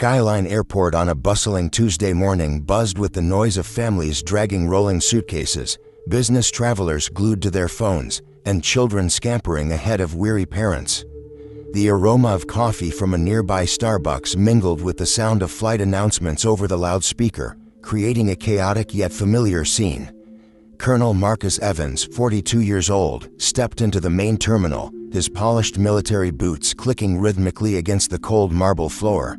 Skyline Airport on a bustling Tuesday morning buzzed with the noise of families dragging rolling suitcases, business travelers glued to their phones, and children scampering ahead of weary parents. The aroma of coffee from a nearby Starbucks mingled with the sound of flight announcements over the loudspeaker, creating a chaotic yet familiar scene. Colonel Marcus Evans, 42 years old, stepped into the main terminal, his polished military boots clicking rhythmically against the cold marble floor.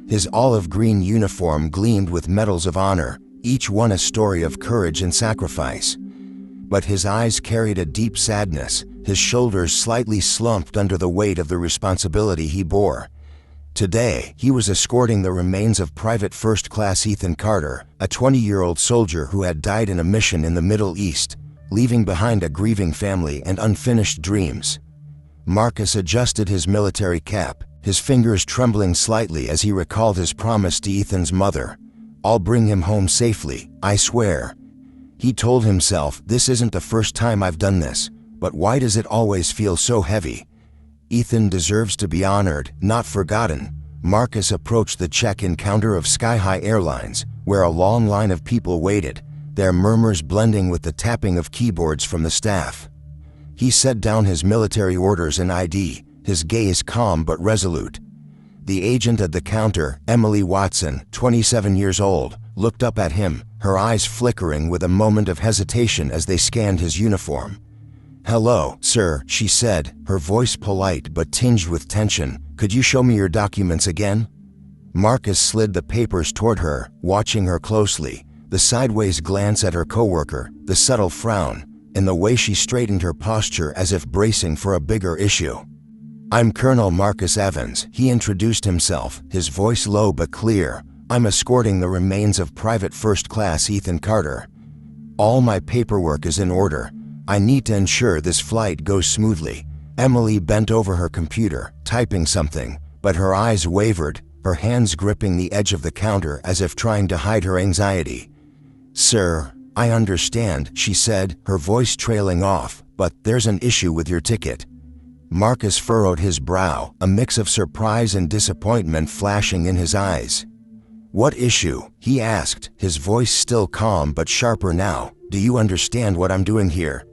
His olive-green uniform gleamed with medals of honor, each one a story of courage and sacrifice. But his eyes carried a deep sadness, his shoulders slightly slumped under the weight of the responsibility he bore. Today, he was escorting the remains of Private First Class Ethan Carter, a 20-year-old soldier who had died in a mission in the Middle East, leaving behind a grieving family and unfinished dreams. Marcus adjusted his military cap, his fingers trembling slightly as he recalled his promise to Ethan's mother. "I'll bring him home safely, I swear." He told himself, "This isn't the first time I've done this, but why does it always feel so heavy? Ethan deserves to be honored, not forgotten." Marcus approached the check-in counter of SkyHigh Airlines, where a long line of people waited, their murmurs blending with the tapping of keyboards from the staff. He set down his military orders and ID, his gaze calm but resolute. The agent at the counter, Emily Watson, 27 years old, looked up at him, her eyes flickering with a moment of hesitation as they scanned his uniform. "Hello, sir," she said, her voice polite but tinged with tension. "Could you show me your documents again?" Marcus slid the papers toward her, watching her closely, the sideways glance at her coworker, the subtle frown, and the way she straightened her posture as if bracing for a bigger issue. "I'm Colonel Marcus Evans," he introduced himself, his voice low but clear. "I'm escorting the remains of Private First Class Ethan Carter. All my paperwork is in order. I need to ensure this flight goes smoothly." Emily bent over her computer, typing something, but her eyes wavered, her hands gripping the edge of the counter as if trying to hide her anxiety. "Sir, I understand," she said, her voice trailing off, "but there's an issue with your ticket." Marcus furrowed his brow, a mix of surprise and disappointment flashing in his eyes. "What issue?" he asked, his voice still calm but sharper now. "Do you understand what I'm doing here?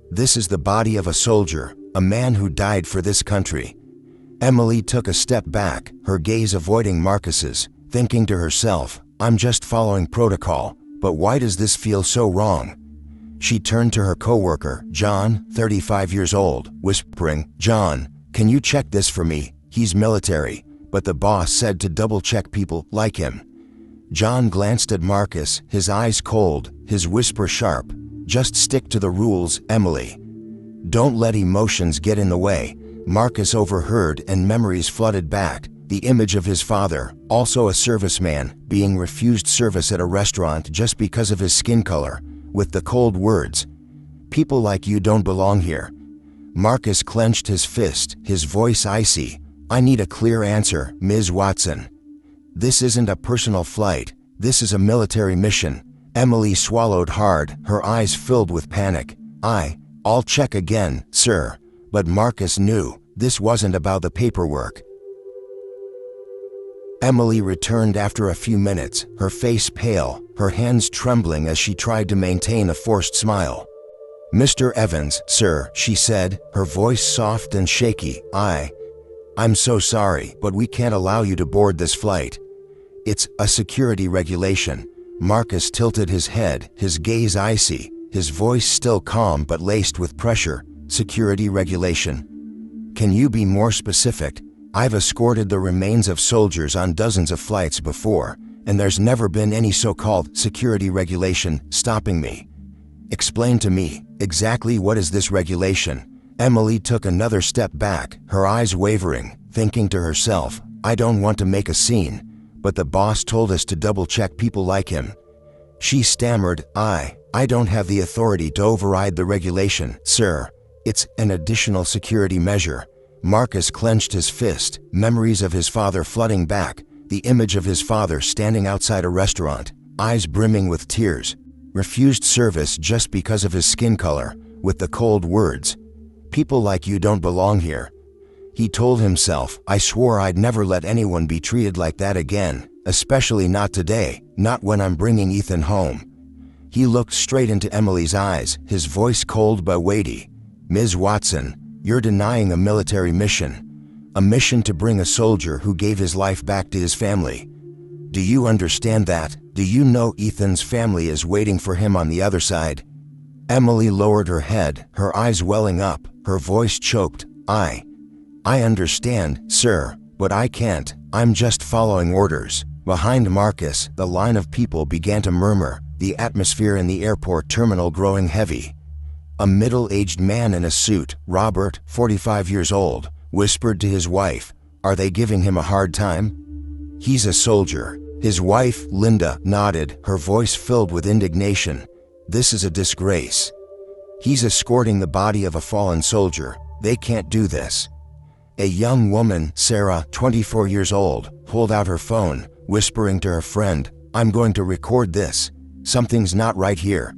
This is the body of a soldier, a man who died for this country." Emily took a step back, her gaze avoiding Marcus's, thinking to herself, "I'm just following protocol, but why does this feel so wrong?" She turned to her coworker, John, 35 years old, whispering, "John, can you check this for me? He's military, but the boss said to double-check people like him." John glanced at Marcus, his eyes cold, his whisper sharp. "Just stick to the rules, Emily. Don't let emotions get in the way." Marcus overheard and memories flooded back. The image of his father, also a serviceman, being refused service at a restaurant just because of his skin color, with the cold words, "People like you don't belong here." Marcus clenched his fist, his voice icy. "I need a clear answer, Ms. Watson. This isn't a personal flight, this is a military mission." Emily swallowed hard, her eyes filled with panic. I'll check again, sir." But Marcus knew, this wasn't about the paperwork. Emily returned after a few minutes, her face pale, her hands trembling as she tried to maintain a forced smile. "Mr. Evans, sir," she said, her voice soft and shaky. I'm so sorry, but we can't allow you to board this flight. It's a security regulation." Marcus tilted his head, his gaze icy, his voice still calm but laced with pressure. "Security regulation? Can you be more specific? I've escorted the remains of soldiers on dozens of flights before, and there's never been any so-called security regulation stopping me. Explain to me, exactly what is this regulation?" Emily took another step back, her eyes wavering, thinking to herself, "I don't want to make a scene, but the boss told us to double-check people like him." She stammered, I don't have the authority to override the regulation, sir. It's an additional security measure." Marcus clenched his fist, memories of his father flooding back, the image of his father standing outside a restaurant, eyes brimming with tears, refused service just because of his skin color, with the cold words, "People like you don't belong here." He told himself, I swore I'd never let anyone be treated like that again, especially not today, not when I'm bringing Ethan home. He looked straight into Emily's eyes, his voice cold but weighty. Ms. Watson, you're denying a military mission. A mission to bring a soldier who gave his life back to his family. Do you understand that? Do you know Ethan's family is waiting for him on the other side? Emily lowered her head, her eyes welling up, her voice choked. I understand, sir, but I can't. I'm just following orders. Behind Marcus, the line of people began to murmur, the atmosphere in the airport terminal growing heavy. A middle-aged man in a suit, Robert, 45 years old, whispered to his wife, "Are they giving him a hard time?" "He's a soldier." His wife, Linda, nodded, her voice filled with indignation. "This is a disgrace. He's escorting the body of a fallen soldier. They can't do this." A young woman, Sarah, 24 years old, pulled out her phone, whispering to her friend, "I'm going to record this. Something's not right here."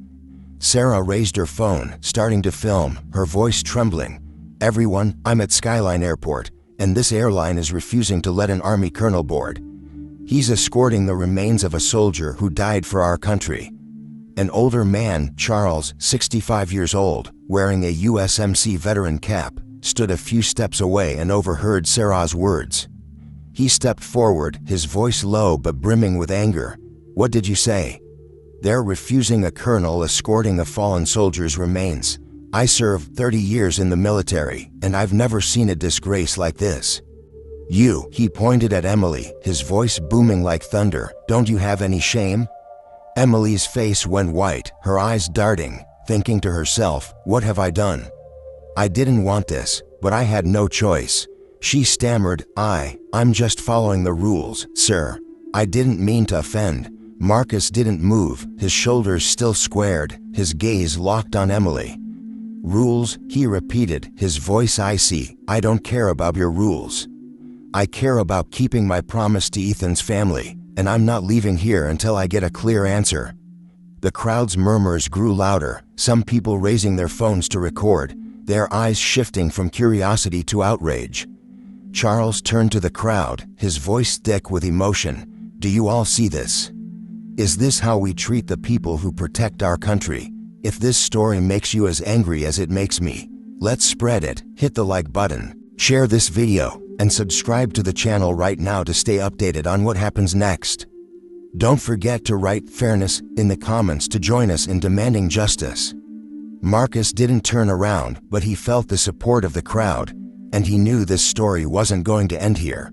Sarah raised her phone, starting to film, her voice trembling. "Everyone, I'm at Skyline Airport, and this airline is refusing to let an Army colonel board. He's escorting the remains of a soldier who died for our country." An older man, Charles, 65 years old, wearing a USMC veteran cap, stood a few steps away and overheard Sarah's words. He stepped forward, his voice low but brimming with anger. "What did you say?" "They're refusing a colonel escorting a fallen soldier's remains. I served 30 years in the military, and I've never seen a disgrace like this. You," he pointed at Emily, his voice booming like thunder, "don't you have any shame?" Emily's face went white, her eyes darting, thinking to herself, "What have I done? I didn't want this, but I had no choice." She stammered, I'm just following the rules, sir. I didn't mean to offend." Marcus didn't move, his shoulders still squared, his gaze locked on Emily. "Rules," he repeated, his voice icy. "I don't care about your rules. I care about keeping my promise to Ethan's family, and I'm not leaving here until I get a clear answer." The crowd's murmurs grew louder, some people raising their phones to record, their eyes shifting from curiosity to outrage. Charles turned to the crowd, his voice thick with emotion. "Do you all see this? Is this how we treat the people who protect our country? If this story makes you as angry as it makes me, let's spread it. Hit the like button, share this video, and subscribe to the channel right now to stay updated on what happens next. Don't forget to write fairness in the comments to join us in demanding justice." Marcus didn't turn around, but he felt the support of the crowd, and he knew this story wasn't going to end here.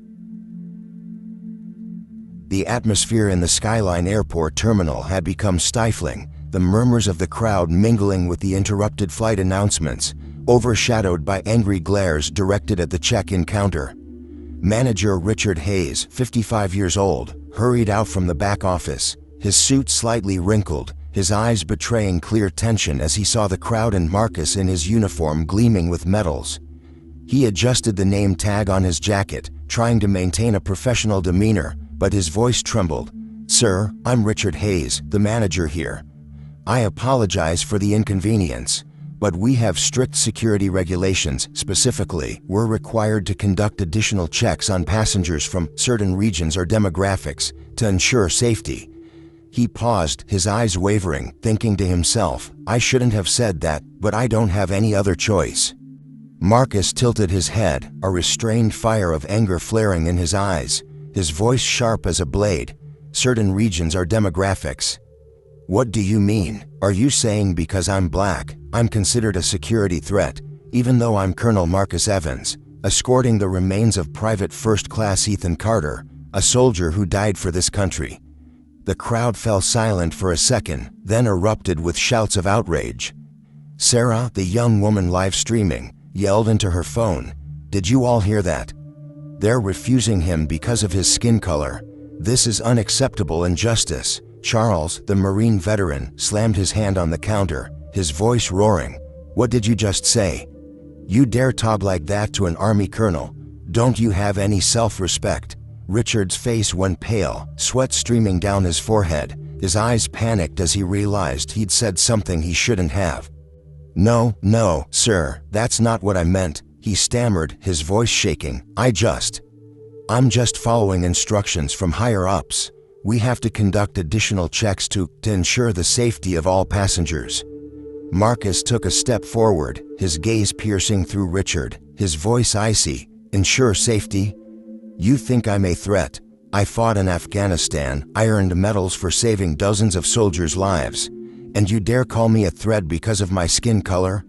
The atmosphere in the Skyline Airport terminal had become stifling, the murmurs of the crowd mingling with the interrupted flight announcements, overshadowed by angry glares directed at the check-in counter. Manager Richard Hayes, 55 years old, hurried out from the back office, his suit slightly wrinkled, his eyes betraying clear tension as he saw the crowd and Marcus in his uniform gleaming with medals. He adjusted the name tag on his jacket, trying to maintain a professional demeanor, but his voice trembled. "Sir, I'm Richard Hayes, the manager here. I apologize for the inconvenience, but we have strict security regulations. Specifically, we're required to conduct additional checks on passengers from certain regions or demographics to ensure safety." He paused, his eyes wavering, thinking to himself, "I shouldn't have said that, but I don't have any other choice." Marcus tilted his head, a restrained fire of anger flaring in his eyes, his voice sharp as a blade. "Certain regions are demographics. What do you mean? Are you saying because I'm black, I'm considered a security threat, even though I'm Colonel Marcus Evans, escorting the remains of Private First Class Ethan Carter, a soldier who died for this country?" The crowd fell silent for a second, then erupted with shouts of outrage. Sarah, the young woman live streaming, yelled into her phone, "Did you all hear that? They're refusing him because of his skin color. This is unacceptable injustice." Charles, the Marine veteran, slammed his hand on the counter, his voice roaring. "What did you just say? You dare talk like that to an Army colonel? Don't you have any self-respect?" Richard's face went pale, sweat streaming down his forehead, his eyes panicked as he realized he'd said something he shouldn't have. No, sir, that's not what I meant," He stammered, his voice shaking. I'm just following instructions from higher ups. We have to conduct additional checks to ensure the safety of all passengers. Marcus took a step forward, his gaze piercing through Richard, his voice icy. Ensure safety? You think I'm a threat? I fought in Afghanistan, I earned medals for saving dozens of soldiers' lives. And you dare call me a threat because of my skin color?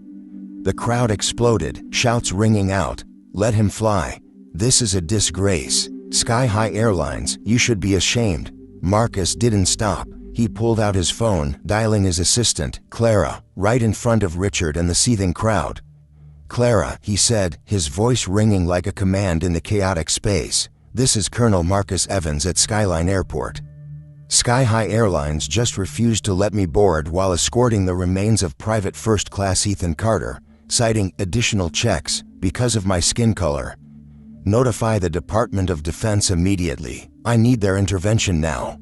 The crowd exploded, shouts ringing out. Let him fly. This is a disgrace. SkyHigh Airlines, you should be ashamed. Marcus didn't stop. He pulled out his phone, dialing his assistant, Clara, right in front of Richard and the seething crowd. Clara, he said, his voice ringing like a command in the chaotic space. This is Colonel Marcus Evans at Skyline Airport. SkyHigh Airlines just refused to let me board while escorting the remains of Private First Class Ethan Carter, citing additional checks because of my skin color. Notify the Department of Defense immediately. I need their intervention now.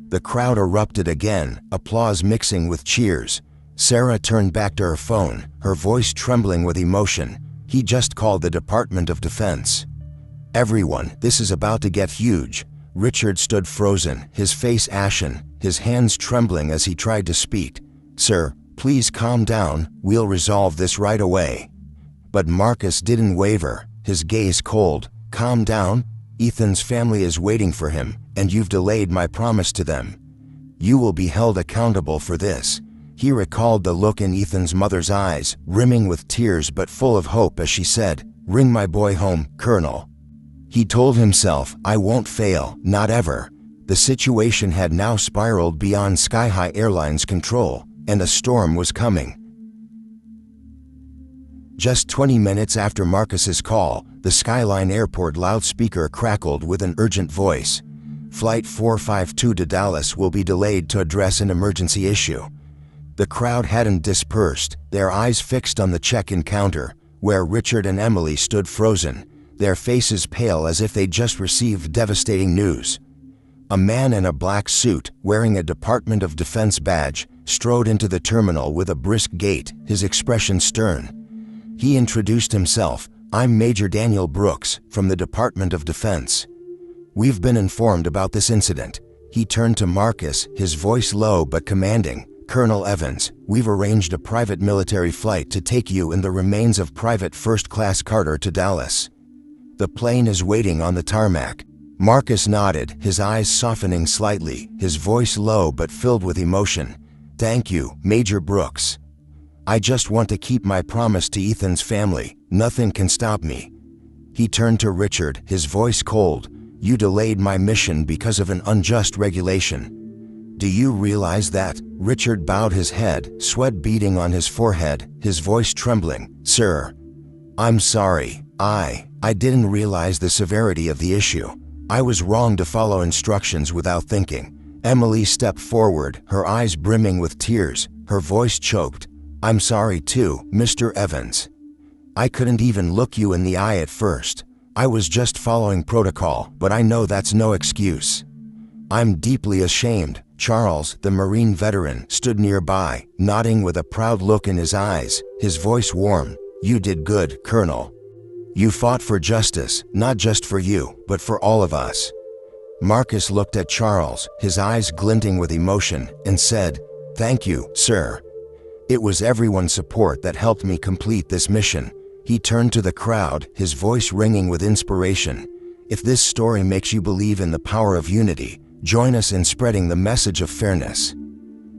The crowd erupted again, applause mixing with cheers. Sarah turned back to her phone, her voice trembling with emotion. He just called the Department of Defense. Everyone, this is about to get huge. Richard stood frozen, his face ashen, his hands trembling as he tried to speak. Sir, please calm down, we'll resolve this right away. But Marcus didn't waver, his gaze cold. Calm down? Ethan's family is waiting for him, and you've delayed my promise to them. You will be held accountable for this. He recalled the look in Ethan's mother's eyes, brimming with tears but full of hope as she said, "Bring my boy home, Colonel." He told himself, I won't fail, not ever. The situation had now spiraled beyond SkyHigh Airlines' control, and a storm was coming. Just 20 minutes after Marcus's call, the Skyline Airport loudspeaker crackled with an urgent voice. Flight 452 to Dallas will be delayed to address an emergency issue. The crowd hadn't dispersed, their eyes fixed on the check-in counter, where Richard and Emily stood frozen, their faces pale as if they'd just received devastating news. A man in a black suit, wearing a Department of Defense badge, strode into the terminal with a brisk gait, his expression stern. He introduced himself. I'm Major Daniel Brooks, from the Department of Defense. We've been informed about this incident. He turned to Marcus, his voice low but commanding. Colonel Evans, we've arranged a private military flight to take you and the remains of Private First Class Carter to Dallas. The plane is waiting on the tarmac. Marcus nodded, his eyes softening slightly, his voice low but filled with emotion. Thank you, Major Brooks. I just want to keep my promise to Ethan's family. Nothing can stop me. He turned to Richard, his voice cold. You delayed my mission because of an unjust regulation. Do you realize that? Richard bowed his head, sweat beading on his forehead, his voice trembling. Sir, I'm sorry. I didn't realize the severity of the issue. I was wrong to follow instructions without thinking. Emily stepped forward, her eyes brimming with tears, her voice choked. I'm sorry too, Mr. Evans. I couldn't even look you in the eye at first. I was just following protocol, but I know that's no excuse. I'm deeply ashamed. Charles, the Marine veteran, stood nearby, nodding with a proud look in his eyes, his voice warm. You did good, Colonel. You fought for justice, not just for you, but for all of us. Marcus looked at Charles, his eyes glinting with emotion, and said, Thank you, sir. It was everyone's support that helped me complete this mission. He turned to the crowd, his voice ringing with inspiration. If this story makes you believe in the power of unity, join us in spreading the message of fairness.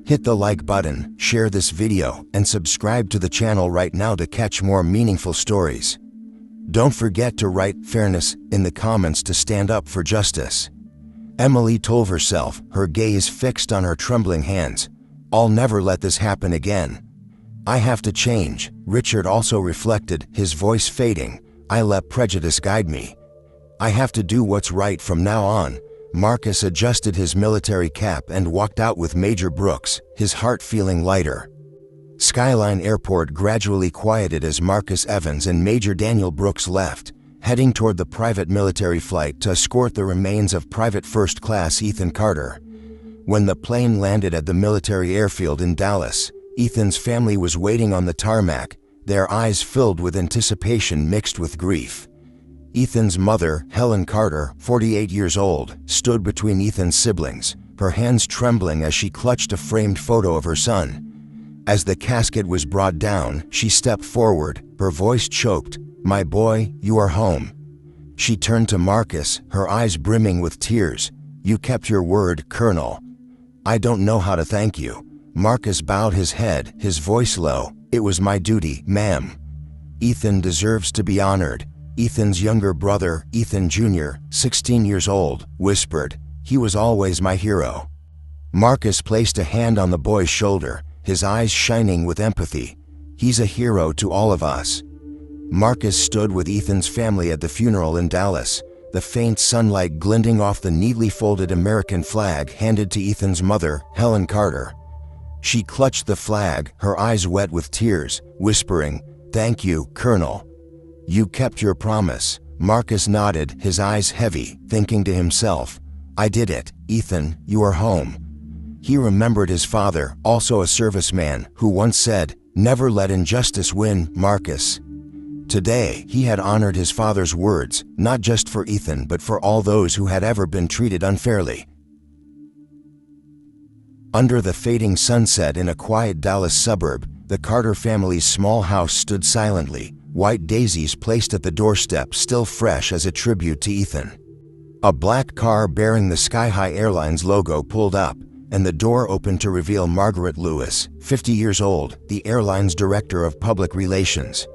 Hit the like button, share this video, and subscribe to the channel right now to catch more meaningful stories. Don't forget to write fairness in the comments to stand up for justice. Emily told herself, her gaze fixed on her trembling hands. I'll never let this happen again. I have to change. Richard also reflected, his voice fading. I let prejudice guide me. I have to do what's right from now on. Marcus adjusted his military cap and walked out with Major Brooks, his heart feeling lighter. Skyline Airport gradually quieted as Marcus Evans and Major Daniel Brooks left, heading toward the private military flight to escort the remains of Private First Class Ethan Carter. When the plane landed at the military airfield in Dallas, Ethan's family was waiting on the tarmac, their eyes filled with anticipation mixed with grief. Ethan's mother, Helen Carter, 48 years old, stood between Ethan's siblings, her hands trembling as she clutched a framed photo of her son. As the casket was brought down, she stepped forward, her voice choked. "My boy, you are home." She turned to Marcus, her eyes brimming with tears. "You kept your word, Colonel." "I don't know how to thank you." Marcus bowed his head, his voice low. "It was my duty, ma'am." "Ethan deserves to be honored." Ethan's younger brother, Ethan Jr., 16 years old, whispered, "He was always my hero." Marcus placed a hand on the boy's shoulder, his eyes shining with empathy. "He's a hero to all of us." Marcus stood with Ethan's family at the funeral in Dallas, the faint sunlight glinting off the neatly folded American flag handed to Ethan's mother, Helen Carter. She clutched the flag, her eyes wet with tears, whispering, "Thank you, Colonel. You kept your promise." Marcus nodded, his eyes heavy, thinking to himself, "I did it, Ethan, you are home." He remembered his father, also a serviceman, who once said, "Never let injustice win, Marcus." Today, he had honored his father's words, not just for Ethan but for all those who had ever been treated unfairly. Under the fading sunset in a quiet Dallas suburb, the Carter family's small house stood silently, white daisies placed at the doorstep still fresh as a tribute to Ethan. A black car bearing the SkyHigh Airlines logo pulled up, and the door opened to reveal Margaret Lewis, 50 years old, the airline's director of public relations.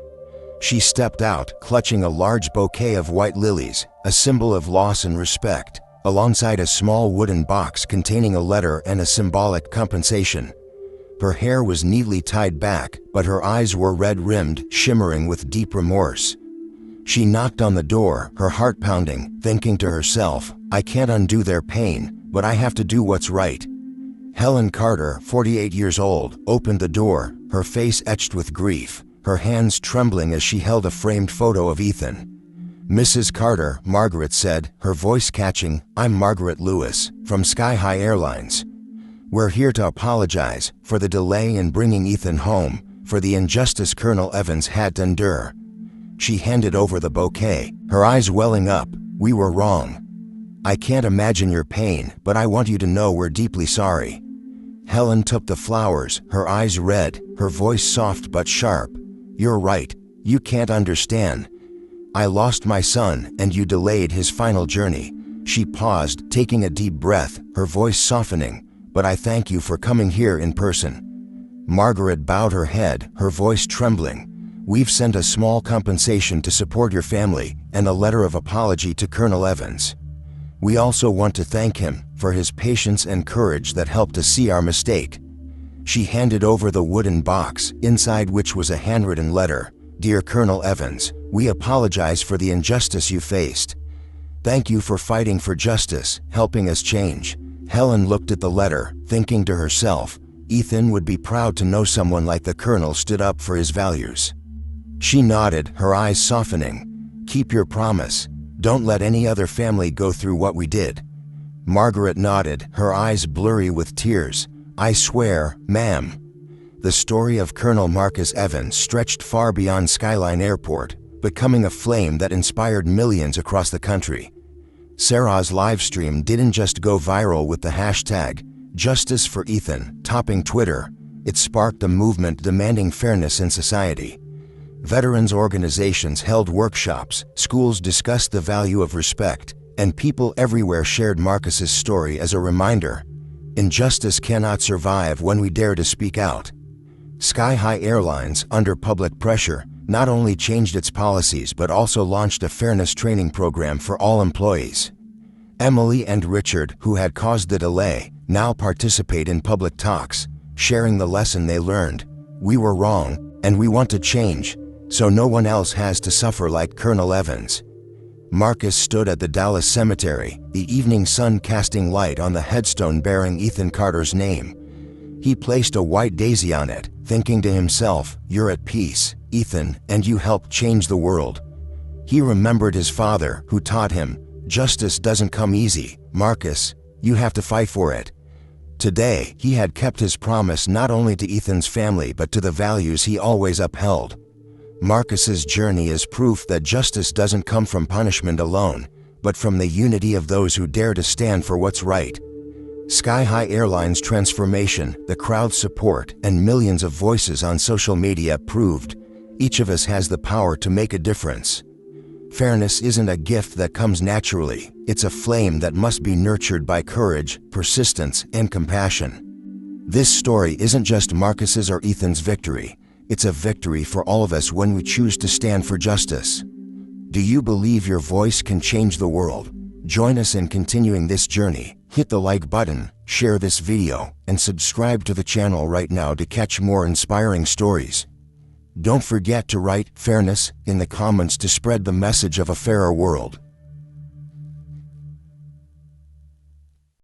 She stepped out, clutching a large bouquet of white lilies, a symbol of loss and respect, alongside a small wooden box containing a letter and a symbolic compensation. Her hair was neatly tied back, but her eyes were red-rimmed, shimmering with deep remorse. She knocked on the door, her heart pounding, thinking to herself, "I can't undo their pain, but I have to do what's right." Helen Carter, 48 years old, opened the door, her face etched with grief, her hands trembling as she held a framed photo of Ethan. "Mrs. Carter," Margaret said, her voice catching, "I'm Margaret Lewis, from SkyHigh Airlines. We're here to apologize for the delay in bringing Ethan home, for the injustice Colonel Evans had to endure." She handed over the bouquet, her eyes welling up. "We were wrong. I can't imagine your pain, but I want you to know we're deeply sorry." Helen took the flowers, her eyes red, her voice soft but sharp. "You're right. You can't understand. I lost my son, and you delayed his final journey." She paused, taking a deep breath, her voice softening. "But I thank you for coming here in person." Margaret bowed her head, her voice trembling. "We've sent a small compensation to support your family, and a letter of apology to Colonel Evans. We also want to thank him for his patience and courage that helped us see our mistake." She handed over the wooden box, inside which was a handwritten letter. "Dear Colonel Evans, we apologize for the injustice you faced. Thank you for fighting for justice, helping us change." Helen looked at the letter, thinking to herself, Ethan would be proud to know someone like the Colonel stood up for his values. She nodded, her eyes softening. "Keep your promise. Don't let any other family go through what we did." Margaret nodded, her eyes blurry with tears. "I swear, ma'am." The story of Colonel Marcus Evans stretched far beyond Skyline Airport, becoming a flame that inspired millions across the country. Sarah's livestream didn't just go viral with the hashtag Justice for Ethan topping Twitter. It sparked a movement demanding fairness in society. Veterans organizations held workshops, schools discussed the value of respect, and people everywhere shared Marcus's story as a reminder. Injustice cannot survive when we dare to speak out. SkyHigh Airlines, under public pressure, not only changed its policies but also launched a fairness training program for all employees. Emily and Richard, who had caused the delay, now participate in public talks, sharing the lesson they learned. "We were wrong, and we want to change, so no one else has to suffer like Colonel Evans." Marcus stood at the Dallas cemetery, the evening sun casting light on the headstone bearing Ethan Carter's name. He placed a white daisy on it, thinking to himself, "You're at peace, Ethan, and you helped change the world." He remembered his father, who taught him, "Justice doesn't come easy, Marcus. You have to fight for it." Today, he had kept his promise not only to Ethan's family but to the values he always upheld. Marcus's journey is proof that justice doesn't come from punishment alone, but from the unity of those who dare to stand for what's right. SkyHigh Airlines' transformation, the crowd support, and millions of voices on social media proved each of us has the power to make a difference. Fairness isn't a gift that comes naturally, it's a flame that must be nurtured by courage, persistence, and compassion. This story isn't just Marcus's or Ethan's victory, it's a victory for all of us when we choose to stand for justice. Do you believe your voice can change the world? Join us in continuing this journey. Hit the like button, share this video, and subscribe to the channel right now to catch more inspiring stories. Don't forget to write "fairness" in the comments to spread the message of a fairer world.